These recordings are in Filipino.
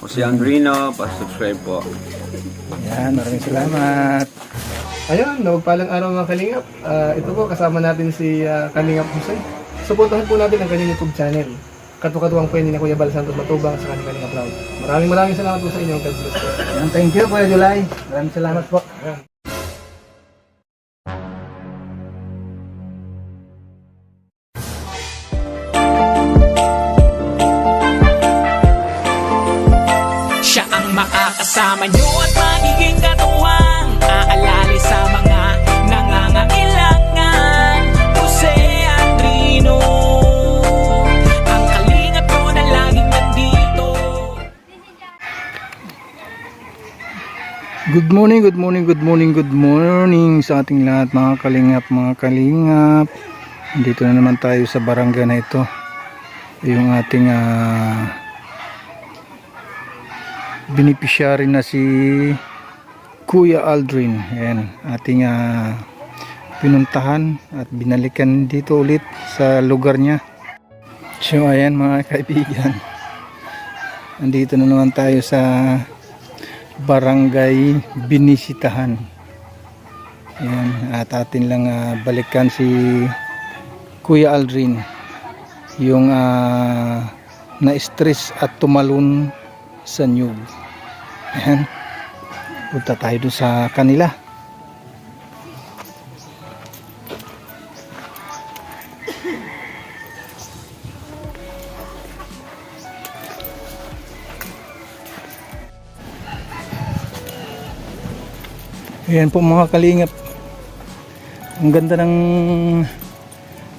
Si Andrino, pa-subscribe po. Yan, maraming salamat. Ayun, palang araw mga Kalingap. Ito po, kasama natin si Kalingap Jose. Suportahan po natin ang kanyang YouTube channel. Katukatuwang po ni na Kuya Bal Santos Matubang sa kanyang Kalingap Vlog. Maraming salamat po sa inyo. God bless po. Yan, thank you Kuya July. Maraming salamat po. Siya ang makakasama nyo at magiging katuwang aalali sa mga nangangailangan. Jose Andrino, ang kalingap ko na laging nandito. Good morning sa ating lahat mga kalingap. Dito na naman tayo sa barangay na ito. Yung ating beneficiary na si Kuya Aldrin. Ayan, ating pinuntahan at binalikan dito ulit sa lugar niya. So ayan mga kaibigan, andito na naman tayo sa barangay binisitahan. Ayan, at atin lang balikan si Kuya Aldrin, yung na-stress at tumalon sa nyug. Ayan, punta tayo doon sa kanila. Ayan po mga kalingap, ang ganda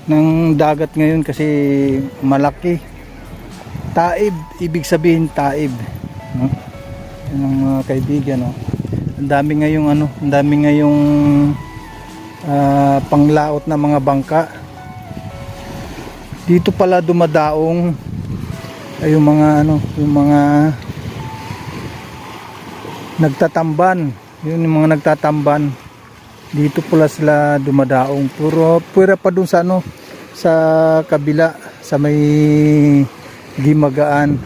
ng dagat ngayon kasi malaki. Taib, ibig sabihin taib, no? Yan ang mga kaibigan, no? Ang dami ngayong panglaot na mga bangka. Dito pala dumadaong ay yung mga nagtatamban. Yun yung mga nagtatamban. Dito pala sila dumadaong. Pura pa dun sa sa kabila, sa may Gimagaan.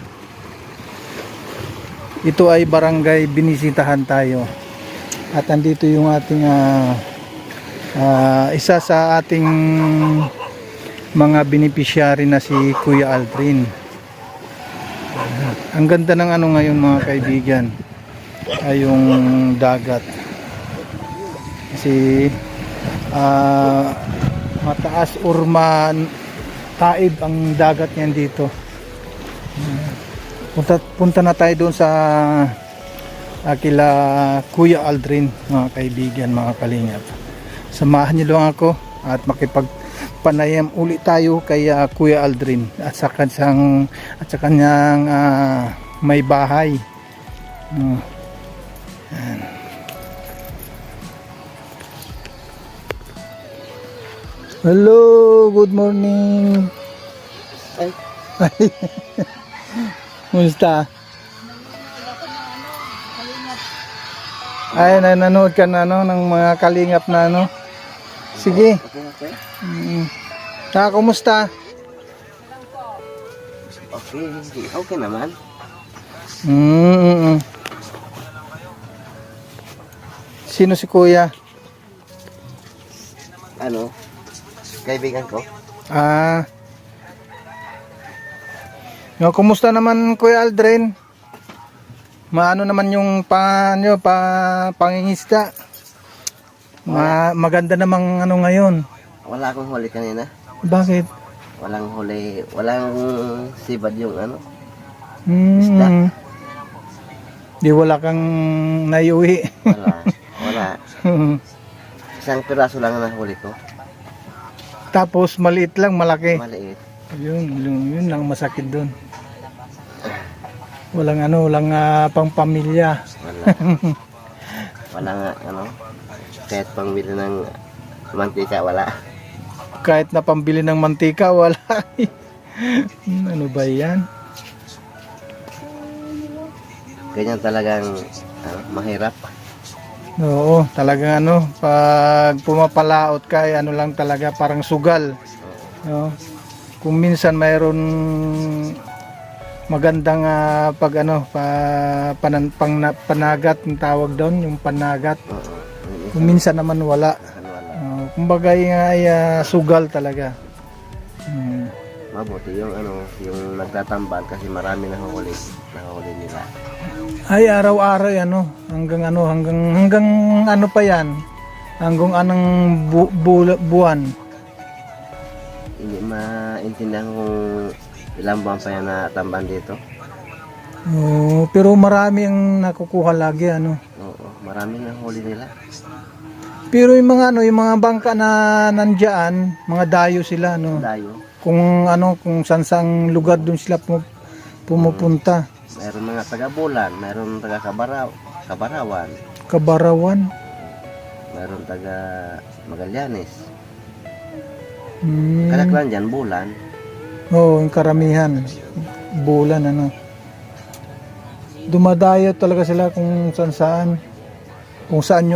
Ito ay barangay binisitahan tayo. At andito yung ating isa sa ating mga beneficiary na si Kuya Aldrin. Ang ganda ng ngayon mga kaibigan, ay yung dagat. Kasi mataas urman, taib ang dagat niyan dito. Punta na tayo doon sa kila Kuya Aldrin mga kaibigan, mga kalingap. Samahan niyo lang ako at makipagpanayam ulit tayo kay Kuya Aldrin at sa kanyang may bahay. Hello, good morning. Ay. Kumusta? Ay, nanonood ka na ng mga kalingap na Sige. Kumusta? Okay naman. Sino si Kuya? Kaibigan ko. Kumusta naman Kuya Aldrin? Maano naman yung pangingisda? Maganda namang ngayon. Wala akong huli kanina. Bakit? Walang huli, walang sibad yung isda. Di wala kang naiuwi. Wala. Isang piraso lang na huli ko. Tapos maliit lang, malaki. Maliit. Yun lang masakit doon. Walang pang-pamilya. Wala. Wala nga kahit pangbili ng mantika wala. Kahit na pambili ng mantika wala. Ano ba yan? Ganyan talagang mahirap. Oo, talagang pag pumapalaot ka lang talaga, parang sugal. No? Kung minsan magandang pag ano panagat yung tawag doon, yung panagat. Oo. Kung minsan naman wala. Wala. Kumbaga ay sugal talaga. Mabuti yung yung nagtatambal kasi marami nahuli nila. Ay araw-araw hanggang ano pa yan. Hanggang anong buwan. Hindi maintindihan kung ilang buwan pa yan na tamban dito. Pero marami ang nakukuha lagi Oo, marami nahuli nila. Pero yung mga bangka na nandiyan, mga dayo sila Layo. Kung saan lugar doon sila pumupunta. Mayroon mga taga-Bulan, mayroon taga Kabarawan, Kabarawan. mayroon taga Magallanes. Hmm. Kalaklan dyan, Bulan. Oo, yung karamihan. Bulan Dumadayo talaga sila kung saan. Kung saan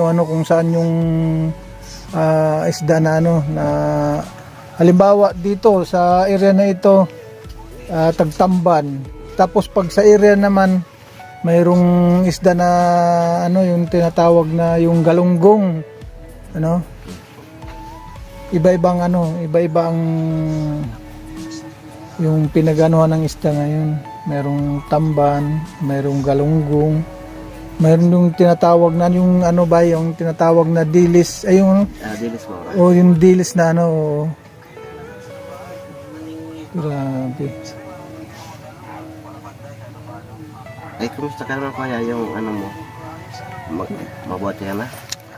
yung isda na na halimbawa dito sa area na ito Tagtamban. Tapos pag sa area naman mayroong isda na yung tinatawag na yung galunggong. Iba-ibang iba-ibang yung pinaganuhan ng isda ngayon. Merong tamban, merong galunggong, mayroon yung tinatawag na yung yung tinatawag na dilis, ay yung Dilis mo. yung dilis na grabe. Ay, kumusta ka naman kaya yung mo? Mabuti ka na?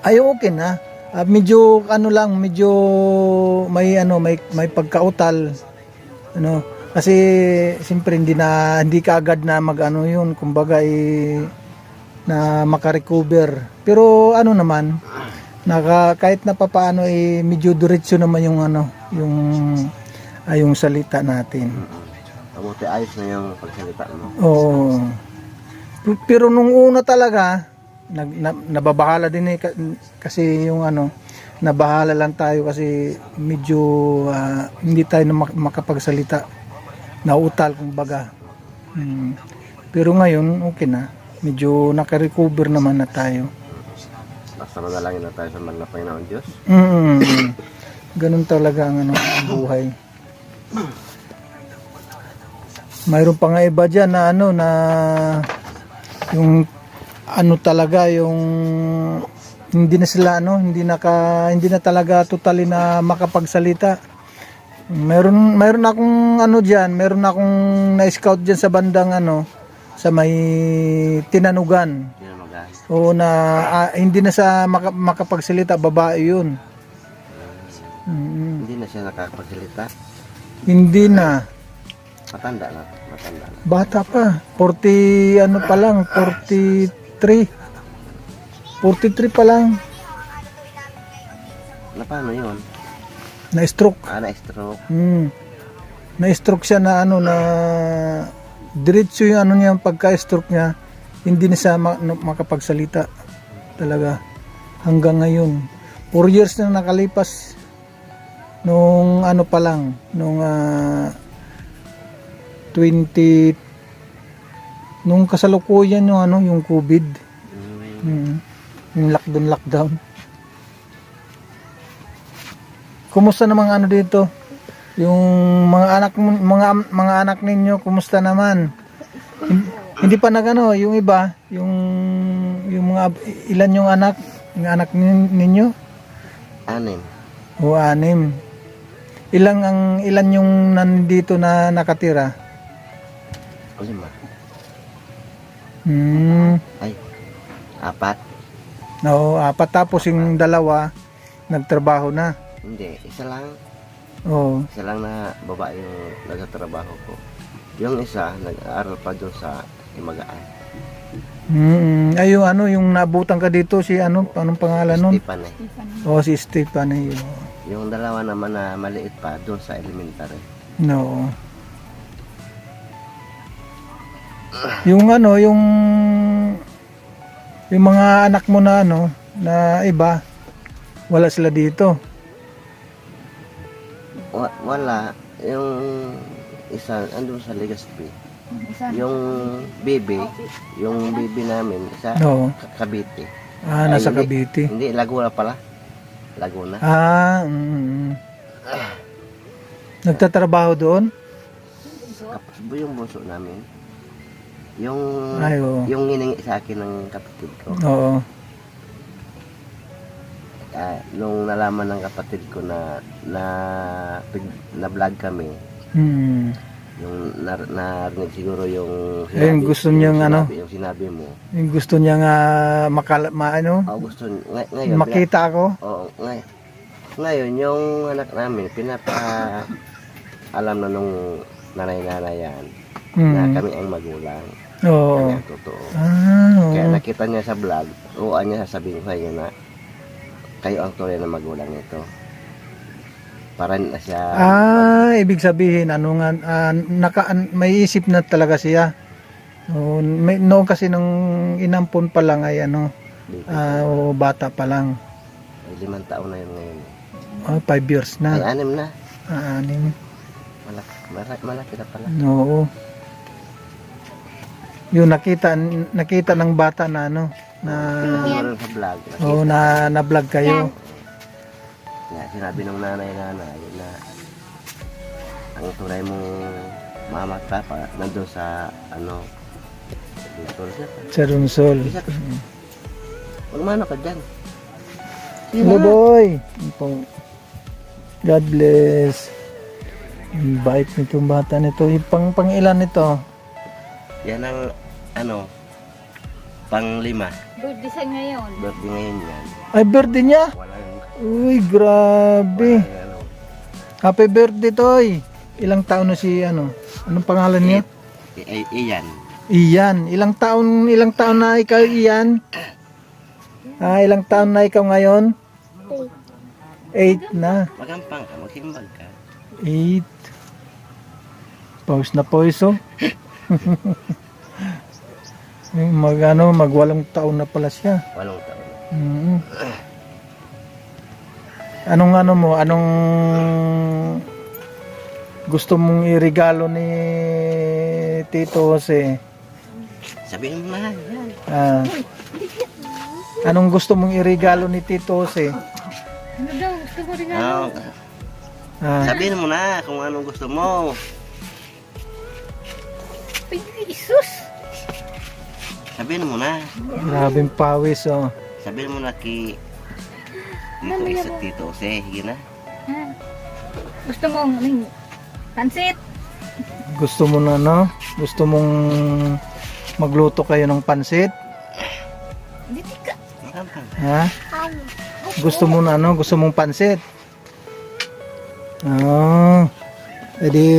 Ay okay na. Medyo medyo may pagkautal kasi siyempre hindi kaagad na yun, kumbaga na makarecover. Pero naman kahit na papaano medyo diretso naman yung salita natin. Mabuti ayos na yung pagsalita mo. Oo. Pero nung una talaga nababahala din kasi yung nabahala lang tayo kasi medyo hindi tayo makapagsalita, nautal kumbaga. Pero ngayon okay na, medyo naka-recover naman na tayo. Basta madalangin na tayo sa mahal na Panginoon Diyos. Ganun talaga ang buhay. Mayroon pa nga iba dyan na na yung talaga yung hindi na sila hindi na talaga totally na makapagsalita. Meron akong diyan, meron akong na-scout diyan sa bandang sa may Tinanugan. Oo, na hindi na sa makapagsalita, babae 'yun. Hindi na siya nakakapagsalita. Hindi na. Matanda na. Bata pa. 40 pa lang, 43. 43 pa lang. Na paano 'yun? Na-stroke. Na-stroke. Na-stroke siya na na diretso yung niya, pagka-stroke niya, hindi na siya makapagsalita talaga hanggang ngayon. 4 years na nakalipas nung pa lang, nung 20 nung kasalukuyan yung COVID. Yung lockdown. Kumusta naman dito? Yung mga anak ninyo, kumusta naman? Hindi pa yung iba, yung mga ilan yung anak ninyo? 6. O 6. Ilan yung nandito na nakatira? 5. Ay, 4. No, 4, tapos yung 2 nagtrabaho na. Hindi, isa lang. Oo. Isa lang na babae yung nagtatrabaho ko. Yung isa, nag-aaral pa doon sa Himagaan. Ay yung nabutan ka dito si anong pangalan nun? Stefan eh. Oh, si Stefan eh. Yung 2 naman na maliit pa doon sa elementary. No. Yung yung mga anak mo na na iba, wala sila dito. Wala. Yung isa, andun sa Legazpi. Yung baby, namin sa Oo. Cavite. Ah, nasa Ay, Cavite. Hindi, Laguna pala. Laguna. Ah, nagtatrabaho doon? Yung bunso namin. Yung Ay, oo. yung hiningi sa akin ng kapatid ko. Oo. Nung nalaman ng kapatid ko na vlog kami, Hmm. yung narinig siguro yung Ayun, gusto niyang yung sinabi mo. Yung gusto niya nga Gusto ngayon makita ako. Oo, ngayon yung anak namin alam na nung nanay-nanay yan na kami ang magulang. Oo. Kami ang totoo. Oo. Kaya nakita niya sa vlog, niya sasabihin ko sa inyo na kayo ang tunay na magulang nito. Para na siya Ibig sabihin may isip na talaga siya. Noon kasi nung inampon pa lang ay bata pa lang. ay 5 taon na yun ngayon. 5 years Ay na. 6 na. 6. Malaki na pala. Oo. Yung nakita ng bata na na Meron sa vlog. na vlog kayo. Sinabi ng nanay na ang tunay mong mama at papa nandun sa Sa Runsol. Huwag mano ka dyan. Hello boy. God bless. Ang bait nitong bata nito. Yung pang ilan nito? Yan ang pang 5. Birthday sa ngayon. Birthday ngayon yan. Ay, birthday niya? Walang Uy, grabe. Happy birthday, Toy. Ilang taon na si Anong pangalan niya? Iyan. Iyan. Ilang taon na ikaw, Iyan? Ilang taon na ikaw ngayon? 8 na. Magampang ka, maghimbag ka. 8. Pause na pause, oh. Mag 8 taon na pala siya. 8 taon. Mm. Anong gusto mong iregalo ni Tito Jose? Sabihin mo na yan. Anong gusto mong iregalo ni Tito Jose? Ano daw? Gusto ko rin Sabihin mo na kung anong gusto mo. Ay, Isus! Sabihin mo na. Grabing pawis, oh. Sabihin mo na Tito Jose. Sige na. Gusto mo pansit? Gusto mo na, Gusto mong magluto kayo ng pansit? Hindi ka. Magampang. Ha? Gusto mo na, Gusto mong pansit? Edi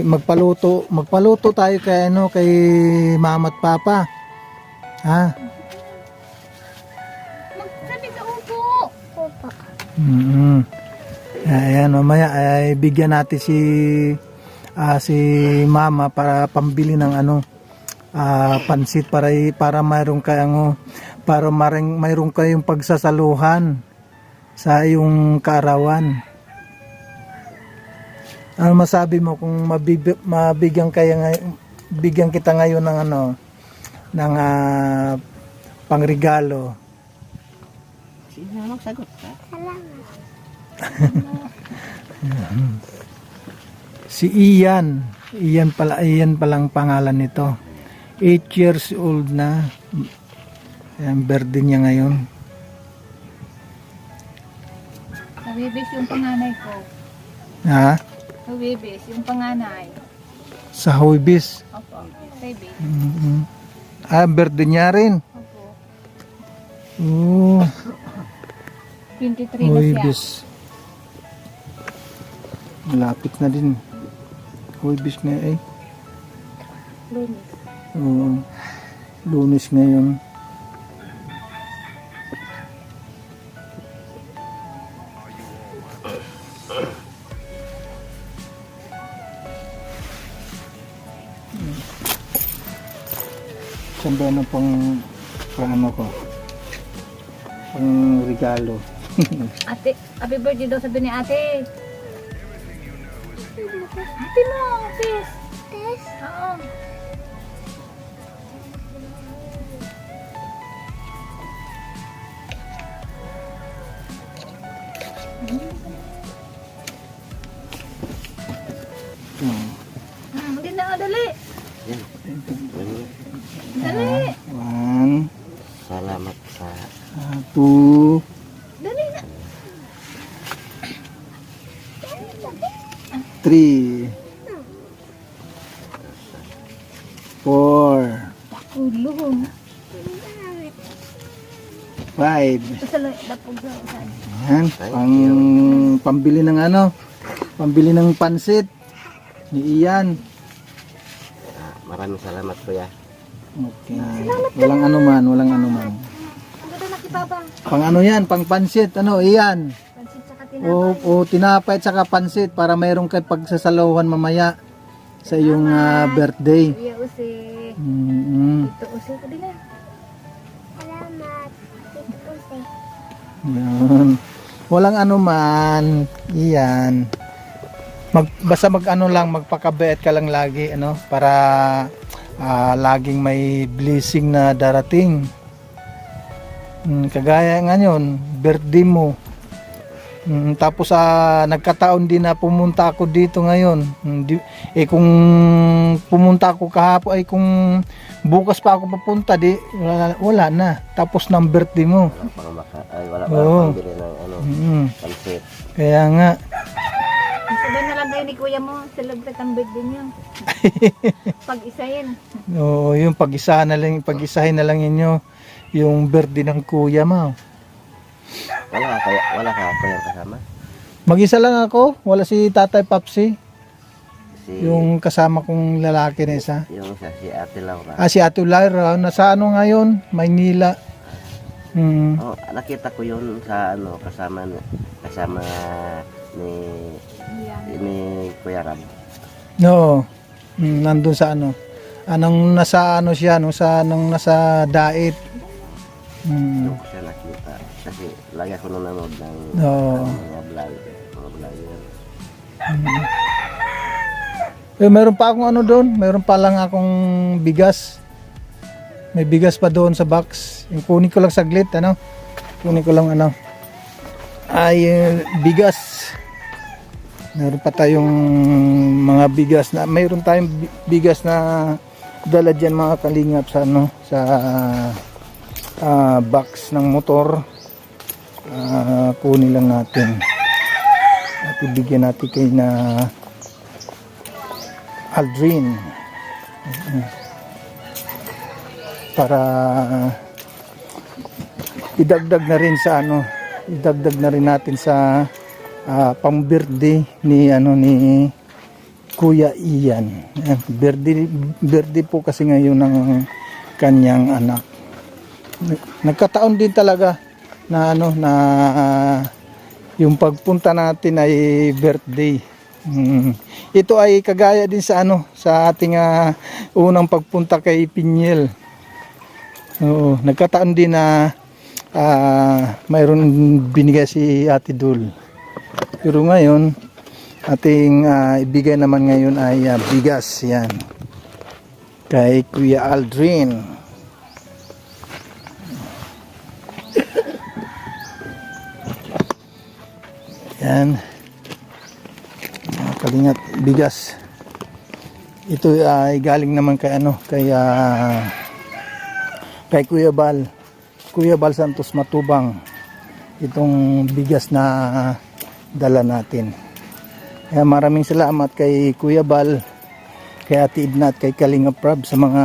magpaluto tayo kay Mama at Papa. Ha? Sabi ka upo. Upo. Ayan, mamaya ay bigyan natin si Mama para pambili ng pansit para mayroon kayong pagsasaluhan sa iyong kaarawan. Ano masabi mo kung bigyan kita ngayon ng pangregalo? Sige na, magsagot ka. Si Ian palang pangalan nito. 8 years old na. Ayan, birthday niya ngayon. Kawibis yung panganay ko. Ha? Kawibis yung panganay. Sa Huibis. Opo. Baby. Birthday niya rin. Opo. Oo. 23 na siya. Huibis. Malapit na din. Huibis na Lunes. Oo. Lunes ngayon. Saan ba na pang ko? Pang regalo. Ate, happy birthday daw sabi ni ate. Ate mo, sis. Sis? Oo. 2, Dali na. 3, 4, Ulong. 5. Sa lapog sa saan. Yan, pambili ng ano, pambili ng pansit ni Ian. Maraming salamat kuya. Okay. Walang anuman, walang anuman. Ang ganda na kibaba. Pang ano yan, pang pansit, ano, Ian. Pansit sa katinapay. O tinapay at saka pansit para mayroong kay pagsasalawan mamaya sa iyong birthday. Kuya Usi. Ito Usi ka din na. Yan. Walang anuman, Iyan. Basta mag-ano lang, magpakabeet ka lang lagi, ano, para laging may blessing na darating. Kagaya ngayon, birthday mo. Tapos nagkataon din na pumunta ako dito ngayon. Kung pumunta ako kahapon, kung bukas pa ako papunta, wala na. Tapos ng birthday mo. Wala pang pambili ng ano, pansit. Kaya nga. Sabay na lang kayo ni kuya mo. Celebrate ang birthday niyo. Pag-isahin. Oo, yung pag-isahin na lang inyo yung birthday ng kuya mo. Wala ka kuya kasama? Mag-isa lang ako, wala si Tatay Papsi, Si, yung kasama kong lalaki na isa. yung isa, si Ate Laura. Si Ate Lyra, nasa ano ngayon? Maynila. Oh, nakita ko yun sa ano kasama ni Kuya Rab. No. Nandun sa ano. Anong nasa ano siya, nung nasa Dait. Doon ko siya nakita. Kasi lagi ako nanonood ng mga vlogger. Meron pa akong ano doon, meron pa lang akong bigas. May bigas pa doon sa box. Yung kunin ko lang saglit, ano? Kunin ko lang ano. Bigas. Meron pa tayong mga bigas na, mayroon tayong bigas na dala diyan mga kalingap sa ano, sa box ng motor. Kunin lang natin. At ibigyan natin kay na Aldrin. Para idagdag na rin sa ano, idagdag na rin natin sa pang-birthday ni Kuya Ian. Birthday po kasi ngayon ng kanyang anak. Nagkataon din talaga na yung pagpunta natin ay birthday. Ito ay kagaya din sa sa ating unang pagpunta kay Pinyel. Oo, nagkataon din na mayroon binigay si Ate Dul. Pero ngayon, ating ibigay naman ngayon ay bigas yan. Kay Kuya Aldrin. Yan. Kalingat bigas. Ito ay galing naman kay kay Kuya Bal Santos Matubang. Itong bigas na dala natin. Kaya maraming salamat kay Kuya Bal, kay Ate Edna at kay Kalinga Prab sa mga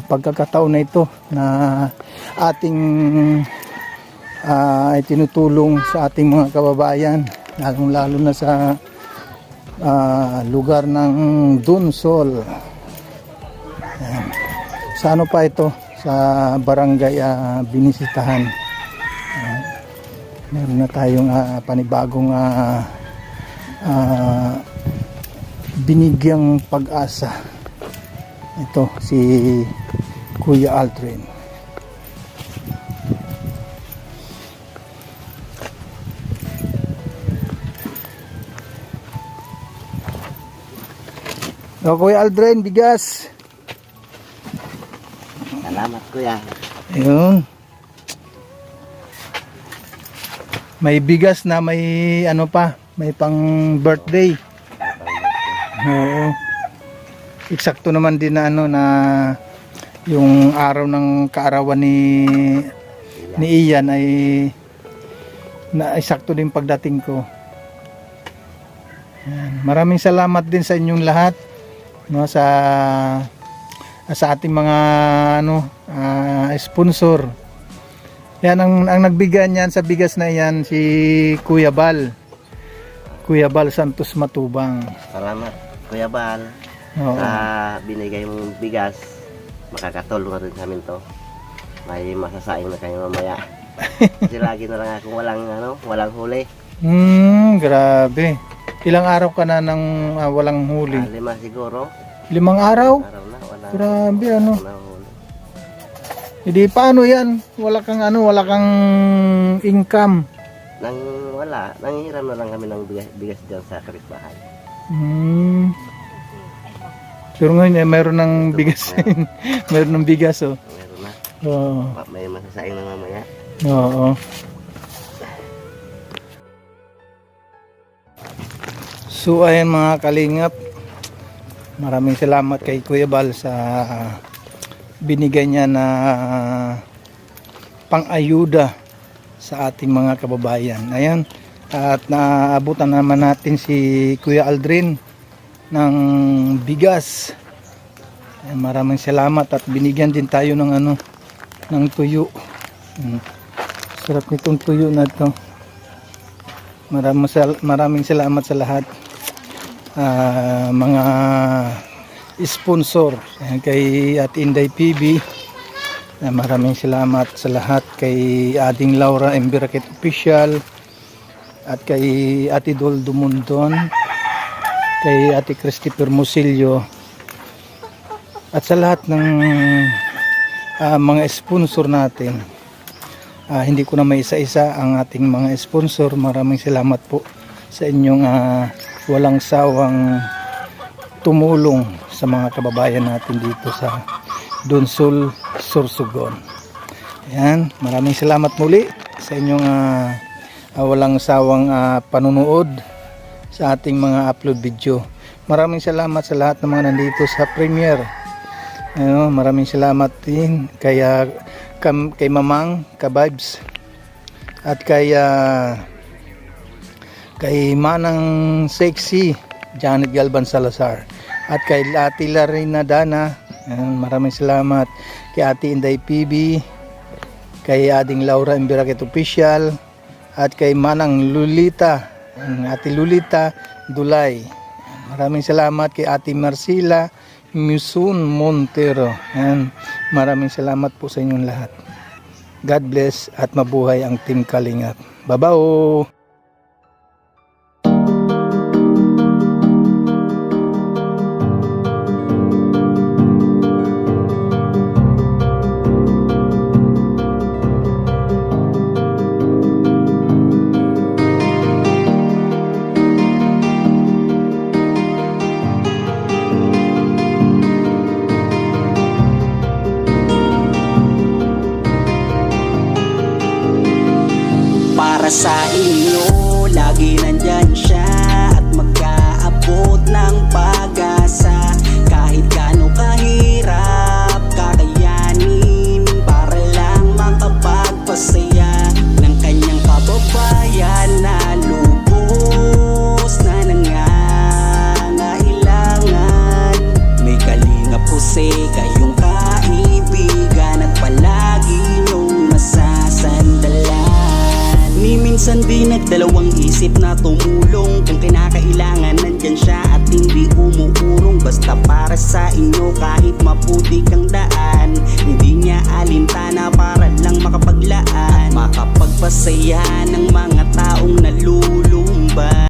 pagkakataon na ito na ating tinutulong sa ating mga kababayan, lalong-lalo na sa lugar ng Dunsol. Ayan. Sa ano pa ito? Sa barangay Binisitahan. Meron na tayong panibagong binigyang pag-asa. Ito si Kuya Aldrin. Kuya Aldrin, bigas. Salamat kuya. Ayun. May bigas na may may pang birthday. Oo. Eksakto naman din na na yung araw ng kaarawan ni ni Ian ay naisakto din pagdating ko. Yan. Maraming salamat din sa inyong lahat, no, sa ating mga sponsor. Yan ang nagbigay niyan sa bigas na yan, si Kuya Bal Santos Matubang. Salamat, Kuya Bal. Oo. Sa binigay mong bigas, makakatulong na rin sa amin to. May masasaing na kayo mamaya. Kasi lagi na lang akong walang huli. Grabe. Ilang araw ka na nang walang huli? 5 siguro. 5 araw? Araw na, wala. Grabe, ano. Wala huli. Hindi, paano yan? Wala kang income. Nanghiram na lang kami ng bigas dyan sa kapitbahay. Pero ngayon, mayroon ng bigas. Mayroon ng bigas, oh. Meron na. Oo. May masasaing na mamaya. Oo. So ayan mga kalingap, maraming salamat kay Kuya Bal sa binigay niya na pang-ayuda sa ating mga kababayan. Ayan, at naabutan naman natin si Kuya Aldrin ng bigas. Ayan, maraming salamat at binigyan din tayo ng ng tuyo. Sarap nitong tuyo na to. Maraming salamat sa lahat. Mga sponsor. Ayan, kay Ate Inday PB. Maraming salamat sa lahat. Kay Ading Laura Embiraket Official. At kay Ate Dol Dumundon. Kay Ate Christopher Musillo. At sa lahat ng mga sponsor natin. Hindi ko na may isa-isa ang ating mga sponsor. Maraming salamat po sa inyong walang sawang tumulong sa mga kababayan natin dito sa Donsol, Sorsogon. Ayan, maraming salamat muli sa inyong walang sawang panunood sa ating mga upload video. Maraming salamat sa lahat ng mga nandito sa premiere. Maraming salamat din kay Mamang Kabibes at kay Manang Sexy Janet Galban Salazar at kay Ate Larina Dana. Maraming salamat kay Ate Inday PB, kay Ading Laura Embiraket Official at kay Manang Lulita, Ate Lulita Dulay. Maraming salamat kay Ate Marcela Musun Montero. Maraming salamat po sa inyong lahat. God bless at mabuhay ang Team Kalingap. Babao! Para sa inyo, lagi nandyan siya at mag-aabot ng pag-asa. Kahit gaano kahirap, kakayanin para lang makapagpasaya ng kanyang kababayan na lubos na nangangailangan. May Kalingap Jose, kayong kaibigan at palagi niyong masasandalan. Ni minsan di nagdalawang isip na tumulong. Kung kinakailangan nandyan siya at hindi umuurong. Basta para sa inyo kahit maputik ang daan, hindi niya alintana para lang makapaglaan, makapagpasaya ng mga taong nalulumba.